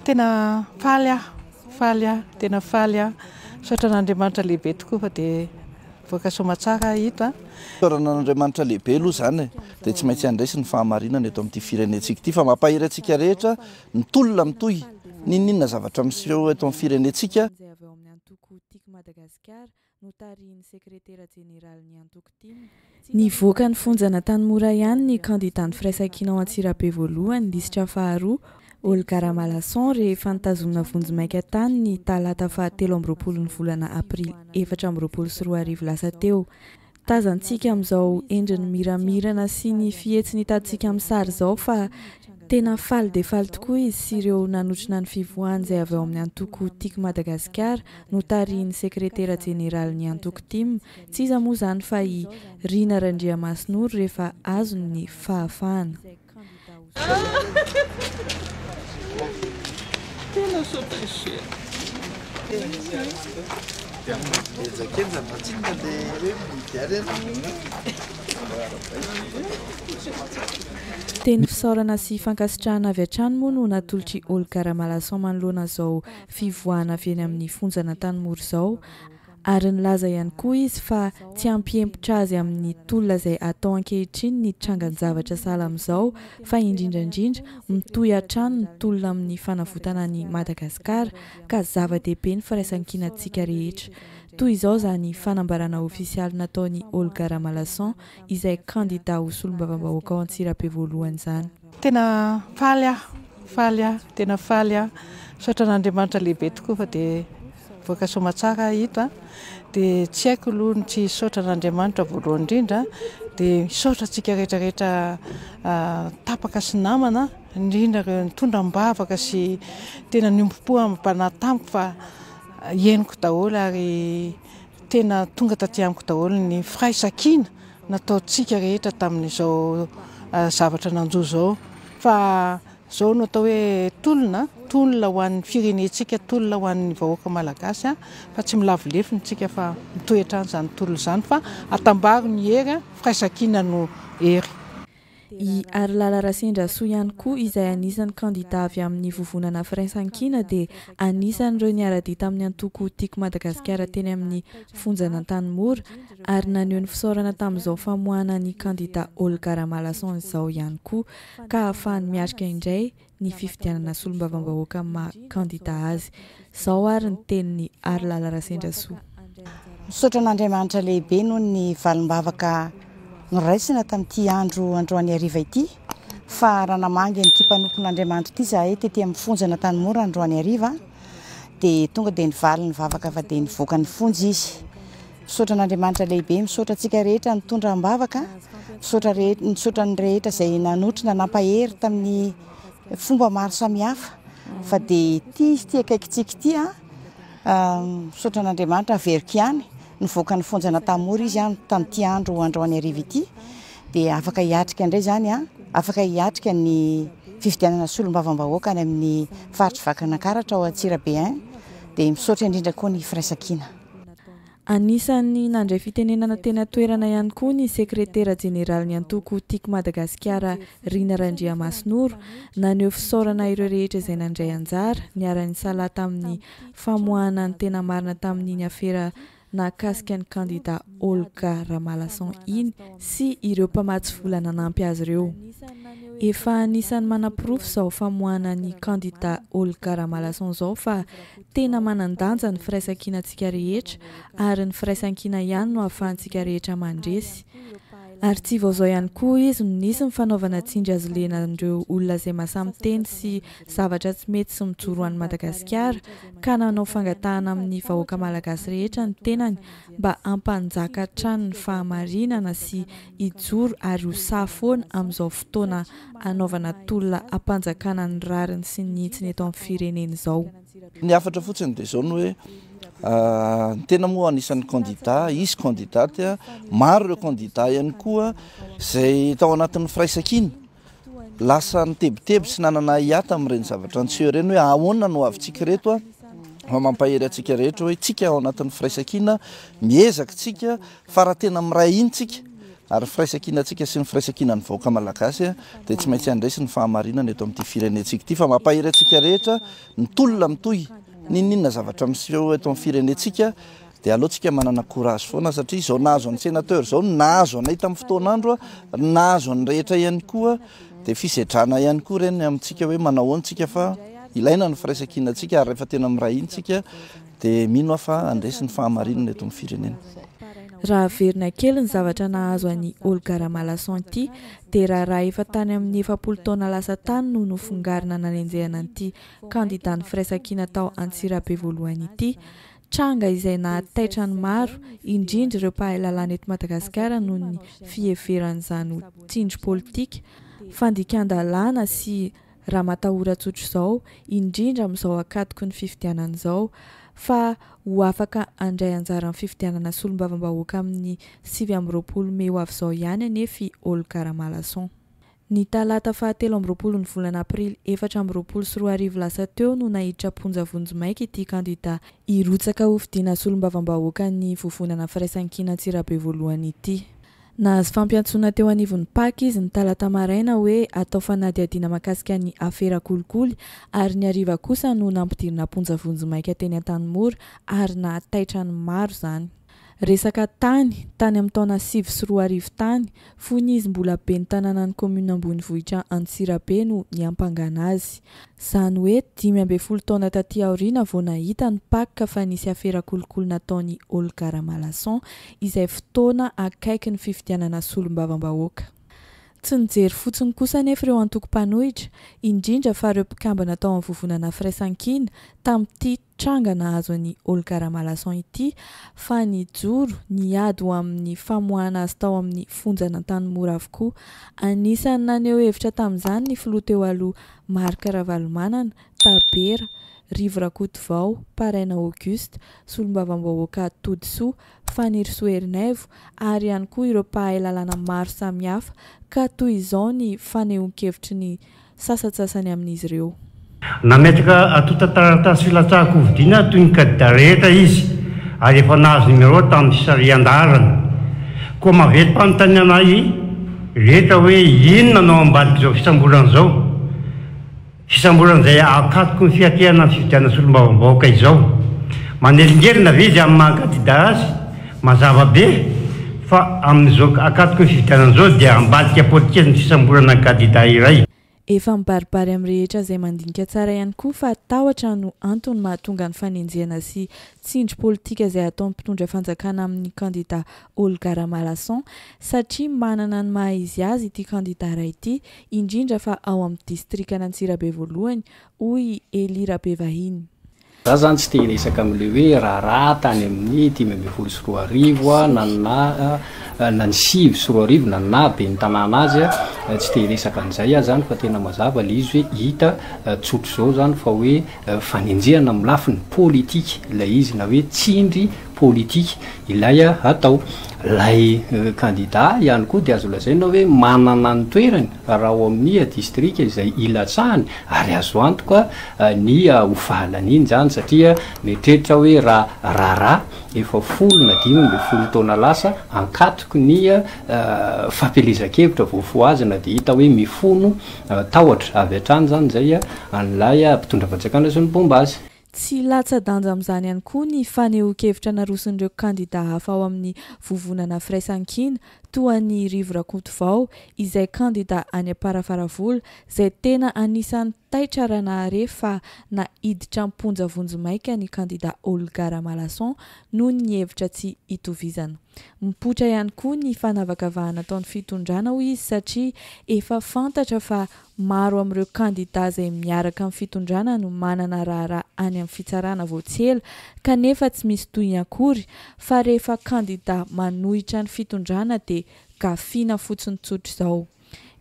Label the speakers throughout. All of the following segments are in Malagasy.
Speaker 1: Tena faly aho, tena faly aho. Saotra n'Andriamanitra lehibe tokoa fa dia voka-soa matsara hito a.
Speaker 2: Saoran'Andriamanitra lehibe aloha izany dia tsy maintsy andraisy ny fahamarinana eto amin'ity firenentsika ity fa mampahiry antsika rehetra ny tolona mitohy ninona zavatra miseho eto amin'ny firenentsika.
Speaker 3: Nivoaka ny fonjana Tanimora ihany ny kandidat ny firaisan-kina ao Antsirabe voalohany lisitra faharoa Olga Ramalason rehefa nitazomina vonjimaika tany ny talata fahatelo amby roapolo ny volana aprily 2024 lasa teo. Tazantsika amin'izao endriny miramirana sy ny fihetsiny hitantsika amin'ny sary izao fa tena faly dia faly tokoa izy sy ireo nanotrina ny fivoahany izay avy ao amin'ny antoko tiako Madagasikara notarihin'ny sekretera jeneraly antoko tim tsy iza moa izany fa i Rina Randriamasinoro rehefa azony ny fahafahana.
Speaker 1: Tena sotrisia.
Speaker 3: Teny fisaorana sy fankasitrahana avy hatrany moa no natolotry Olga Ramalason manoloana izao fivoahana avy eny amin'ny fonjana Tanimora izao. Ary nilaza ihany koa izy fa tsy ampiempotra azy amin'ny tolona izay atao ankehitriny ny trangan-javatra sahala amin'izao fa indrindrandrindra mitohy hatrany ny tolona amin'ny fanavotana ny Madagasikara ka zava-dehibe ny firaisan-kinantsika rehetra. Toy izao izany fanambarana ofisialy nataony Olga Ramalason izay kandidat ho solombavam-bahoaka ao Antsirabe voalohany izany.
Speaker 1: Tena faly aho, tena faly aho. Saotra n'Andriamanitra lehibe tokoa fa dia voka-soa matsara hito a. Dia tsy haiko aloha ny tsy saotra n'Andriamanitra voalohany indrindra dia saotra antsika rehetrarehetra tapaka sy namana indrindra ireo nitondram-bavaka sy tena niompo-po amin'ny tamiko fa henoko daholo ary tena tonga taty amiko daholo ny firaisan-kina nataontsika rehetra tamin'izao zavatra nanjoa izao fa izao no atao hoe tolona ho an'ny firenentsika, tolona ho an'ny vahoaka malagasy fa tsy milavolefiny tsika fa mitohy hatrany izany tolona izany fa atambaro ny hery firaisan-kina no hery.
Speaker 3: I Arlala Rasendrasoa ihany koa izay anisan'ny kandidat avy amin'ny vovonana firaisan-kina dia anisan'ireo niara-dia tamin'ny antoko tiako Madagasikara teny amin'ny fonjana Tanimora ary naneho ny fisaorana tamin'izao famoahana ny kandidat Olga Ramalason izao ihany koa ka ahafahany miatrika indray ny fifidianana solombavam-bahoaka maha kandidat azy. Izao ary ny tenin'ny Arlala Rasendrasoa.
Speaker 4: Misaotra n'Andriamanitra lehibe noho ny valim-bavaka noraisina tamin'ity androany hariva ity fa raha namangy n'ity mpanompon'Andriamanitra ity zahay tety amin'ny fonjana Tanimora androany hariva dia tonga dia nivaly ny vavaka fa dia nivoaka ny fonjy izy. Misaotra n'Andriamanitra lehibe, misaotra antsika rehetra nitondra ny vavaka, misaotra ny rehetra izay nanotrina nampahery tamin'ny fomba maro samihafa fa dia ity akaikitsika ity misaotra n'Andriamanitra averika ihany nivoaka ny fonjana Tanimora izy tamin'ity androany hariva ity dia afaka hiatrika indray izany afaka hiatrika ny fifidianana solombavam-bahoaka any amin'ny faritry Vakinankaratra ao Antsirabe dia misaotra indrindra koa ny firaisan-kina.
Speaker 3: Anisan'ny nandray fitenenana tena toerana ihany koa ny sekretera jeneraly ny antoko tiako Madagasikara Rina Randriamasinoro naneho fisaorana ireo rehetra izay nandray anjara niara-ny sahala tamin'ny famoahana ny tena marina tamin'iny afera nakasika ny kandidat Olga Ramalason iny sy ireo mpamatsy vola nanampy azy ireo. Efa anisan'ny manam-pirofo izao famoahana ny kandidat Olga Ramalason izao fa tena manan-danja ny firaisan-kinantsika rehetra ary ny firaisan-kina ihany no ahafahantsika rehetra mandresy. Ary tsy vaozao ihany koa izy no nisy ny fanaovana tsindry azo lenan'ireo olona izay mahasamiteny sy zavatra tsy mety sy mijoro an'i Madagasikara ka nanao fangatahana amin'ny vahoaka malagasy rehetra ny tenany mba hampanjaka hatrany ny fahamarinana sy hijoro ary ho sahafoana amin'izao fotoana hanaovana tolona hampanjakana ny rariny sy ny hitsiny eto amin'ny firenena izao.
Speaker 2: Ny hafatra fotsiny dia izao no hoe tena moa anisan'ny kandidat, izy kandidaty maro ireo kandidat ihany koa izay tao anatin'ny firaisan-kina lasa nitebiteby sy nanana hiata amin'ireny zavatra niseho ireny hoe ahoana no avintsika reto mampahery antsika rehetra hoe tsika ao anatin'ny firaisan-kina miezaka tsika fa raha tena miray iny tsika ary firaisankinatsika sy ny firaisankina ny vahoaka malagasy dia tsy maintsy andraisy ny fahamarinana eto amin'ity firenentsika ity fa mampahiry antsika rehetra ny tolona mitohy ninninona zavatra miseho eto amin'ny firenentsika dia alohantsika manana courage foana satria izao nahazo any sénateur zao nahazo anay tamin'ny fotoan'andro nahazo any rehetra ihany koa dia fisedrana ihany koa reny amintsika hoe manao antsika fa ilaina ny firaisankinatsika ary rehefa tena miray intsika dia mino aho fa andresy ny fahamarinana eto amin'ny firenena.
Speaker 3: Raha verina kely ny zavatra nahazo any Olga Ramalahison ity dia raha efa tany amin'ny 70 taona lasa tany no nofongarina nanenjehana an'ity kandidat ny firaisankina tao Antsirabe voalohany ity. Tranga izay nahataitra ny maro indrindra ireo mpahay lalàna eto Madagasikara noho ny fiheveran'izany tsindry politika, fandikan-dalàna sy raha matahoran-tsotro izao indrindra amin'izao akatoko ny fifidianana izao fa ho afaka andray anjara amin'ny fifidianana solombavam-bahoaka amin'ny 7 Mey ho avy izao ihany anefa Olga Ramalahison. Ny talata fahatelo amby 20 ny volana Aprily 2024 lasa teo no nahiditra ponja vonjimaiky ity kandidat hirotsaka ho fidiana solombavam-bahoaka ny vovonana firaisankina Antsirabe voalohany ity. Nahazo fampiantsoana teo anivon'ny PAK izy ny talata maraina hoe atao fanadihadiana mahakasika ny afera kolikoly ary ny hariva kosa no nampidirina ponja vonjimaiky teny Antanimora ary nahataitra ny maro izany. Resaka tany amin'ny taona 2024 tany fony izy mbola be ny tanàna ny commune Ambonivohitra Antsirabe no niampangana azy. Izany hoe 15 taona taty aoriana vao nahita ny PAK fa nisy afera kolikoly nataony Olga Ramalahison izay fotoana akaiky ny fifidianana solombavam-bahoaka. Tsy nijery fotsiny kosa nefa ireo antoko-panohitra indrindra fa ireo mpikambana tao amin'ny vovonana firaisankina tamin'ity tranga nahazo any Olga Ramalahison ity fa nijoro niady ho amin'ny famoahana azy tao amin'ny fonjana Antanimora avokoa. Anisany naneho hevitra tamin'izany ny filoha teo aloha Marc Ravalomanana, Tabera, Rivo Rakotovao, Paraina Auguste, solombavam-bahoaka Todisoa, Faniry Soherinaivo ary ihany koa ireo mpahay lalàna maro samihafa ka toy izao ny fanehoan-kevitry ny sasatsasany amin'izy ireo.
Speaker 5: Nametraka atota taratasy filatsahako hovidiana toy ny kandidat rehetra izy ary efa nahazo numéro tamin'ny fisarian-darana koa mavety mpanontany anay rehetra hoe inona no ambadiky izao fisamborana izao. Fisamborana izay akatoko ny fiakehana ny fifidianana solombavam-bahoaka izao. Manelingelina ve izy amin'ny maha-kandidat azy mazava be fa amin'izao akatoko ny fifidianana izao dia ambadika politika ny fisamborana ny kandidat iray.
Speaker 3: Efa mibaribary amin'ny rehetra izay mandinika tsara ihany koa fa tahotra no antony mahatonga ny fanenjehana sy tsindry politika izay ataon'ny mpitondra fanjakana amin'ny kandidat Olga Ramalahison satria manana ny maha izy azy ity kandidat iray ity indrindra fa ao amin'ny distrikana Antsirabe voalohany hoy Eli Rabevahiny.
Speaker 6: Za zany tsy te hiresaka amin'ilay hoe raharaha tany amin'ny 10 na ny 7 na be ny tanàna azy tsy te hiresaka an'izay zany fa tena mazava le izy hoe hita tsotro zao zany fa hoe fanenjehana amin'ny lafiny politika ilay izy na hoe tsindry politika ilay atao. Lay kandidat ihany koa dia azo lazaina hoe manana ny toerany raha ao amin'ny distrika izay ilatsahany ary azo antoka ny hofahalany iny zany satria mieritreritra hoe raha efa 10 taona lasa ankatoko ny fampielezan-kevitra voafoazy na dia hita hoe mifono tahotra avy hatrany zany zay an'ilay mpitondra fanjakana sy ny bombazy.
Speaker 3: Tsy latsa-danja amin'izany ihany koa ny fanehoan-kevitra narosin'ireo kandidat hafa ao amin'ny vovonana firaisankina toa ny Rivo Rakotovao izay kandidat any Amparafaravola izay tena anisan'ny taitra raha nahare fa nahiditra mponja vonjimaika ny kandidat Olga Ramalahison noho ny hevitra tsy hitovizana. Mipoitra ihany koa ny fanavakavahana ataon'ny fitondrana hoy izy satria efa fantatra fa maro amin'ireo kandidat izay miaraka amin'ny fitondrana no manana raharaha any amin'ny fitsarana voatsela kanefa tsy misy tohiny akory fa rehefa kandidat manohitra ny fitondrana dia gafiana fotsiny tsotro izao.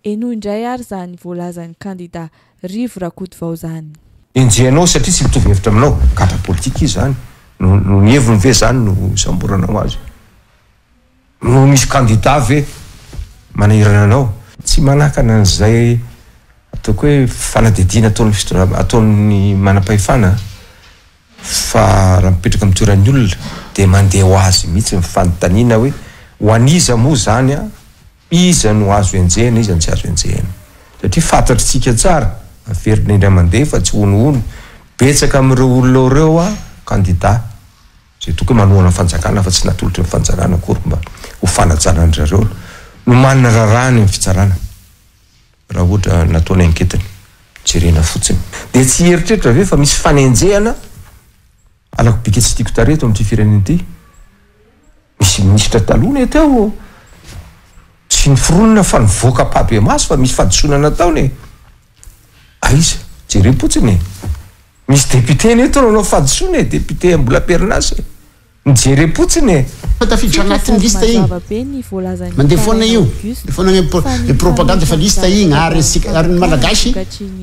Speaker 3: Eno indray ary zany voalazan'ny kandidat Rivo Rakotovao zany.
Speaker 7: Enjehanao satria tsy mitovy hevitra aminao kadra politika izy zany no ny heviny ve zany no samborana ho azy. No misy kandidat ve manahirana anao tsy manakana an'izay ataoko hoe fanadihadiana ataon'ny manam-pahefana fa raha mipetraka amin'ny toeran'ny olona dia mandeha ho azy mihitsy ny fanontaniana hoe ho aniza moa zany iza no azo enjehana izy tsy azo enjehana satria fantatritsika tsara averina indray mandeha fa tsy onoono betsaka amin'ireo olona ireo a candidat zay tokony manohana fanjakana fa tsy natolotra ny fanjakana akory mba ho fanajanan'rareo no manana rarahany amin'ny fitsarana raha ohatra nataony anketiny jerena fotsiny dia tsy heritreritra ve fa misy fanenjehana alako bika tsy tiako tareto amin'ity firenena ity misy minisitra talona eteo tsy ny fironona fa nivoaka pabe maso fa misy fahadisoana nataony aiza jerem-potsiny misy député neto nanao fahadisoana député mbola perinasy mijerem-potsiny
Speaker 8: tafiditra agnatin'ny lista igny mandeha foana io de foana ny propagande efa lista igny ary ny malagasy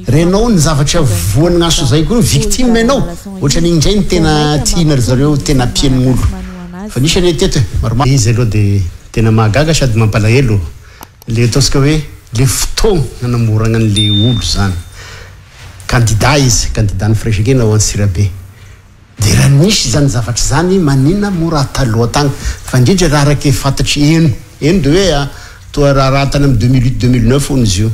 Speaker 8: renao ny zavatra voany gnaso zay koa victime anao ohatra n'igny ndray ny tena tiana ry zareo tena pianin'olo fa nisany teto maromaro izy aloha de tena mahagaga sady mampalahelo le ataontsika hoe le fotoagna nanamoragna an'le olo zany candidat izy candidat ny fraisekena ao Antsirabe de raha nisy zany zavatra zany manina mora taloha tagny fa indrindra raha raiky fantatry eno de hoe toa raha tany amin'ny 2008-2009 hono izy io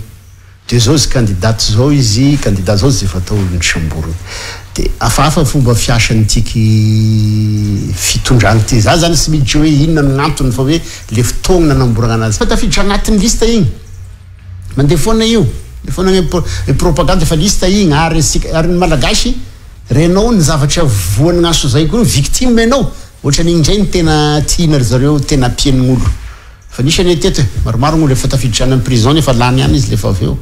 Speaker 8: de zao izy candidat zao izy candidat zao zay fatao olony samborony de afahafa fomba fiasan'tiky fitondrany ty za zany sy miditra hoe inona no gn'antony fa hoe le fotoagna nanamboragna anazy fa tafiditra agnatin'ny lista igny mandeha foana io le foana ny propagande efa lista igny ary ny malagasy renao ny zavatra voany gnaso zay koa victime anao ohatra n'igny ndray ny tena tiana ry zareo tena pianin'olo fa nisany teto maromaro gn'olo efa tafiditrany amin'ny prison efa lany ihany izy lefa avy eo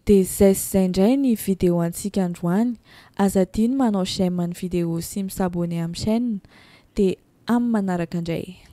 Speaker 3: dia zay indray ny vidéo antsika androany aza tiany manao chaîne ny vidéo sy misabone amin'ny chaîne dia amin'ny manaraka indray